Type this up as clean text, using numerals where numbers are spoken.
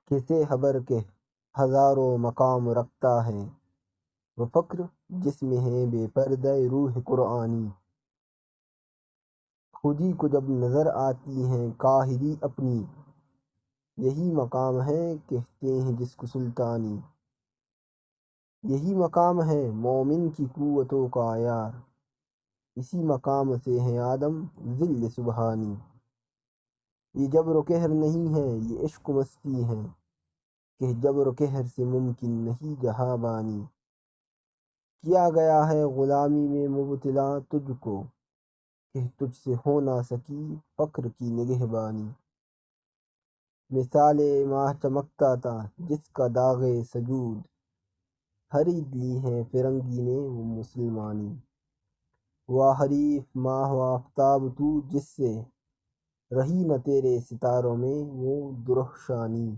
کسے خبر کے ہزاروں مقام رکھتا ہے وہ فقر جس میں ہے بے پردہ روح قرآنی۔ خودی کو جب نظر آتی ہیں قاہری اپنی، یہی مقام ہے کہتے ہیں جس کو سلطانی۔ یہی مقام ہے مومن کی قوتوں کا یار، اسی مقام سے ہے آدم ذل سبحانی۔ یہ جبر و قہر نہیں ہے یہ عشق و مستی ہے، کہ جبر و قہر سے ممکن نہیں جہاں بانی۔ کیا گیا ہے غلامی میں مبتلا تجھ کو، کہ تجھ سے ہو نہ سکی فقر کی نگہبانی۔ مثال ماہ چمکتا تھا جس کا داغ سجود، خرید لی ہے فرنگی نے وہ مسلمانی۔ ہوا حریف ماہ و آفتاب تو جس سے، رہی نہ تیرے ستاروں میں وہ درخشانی۔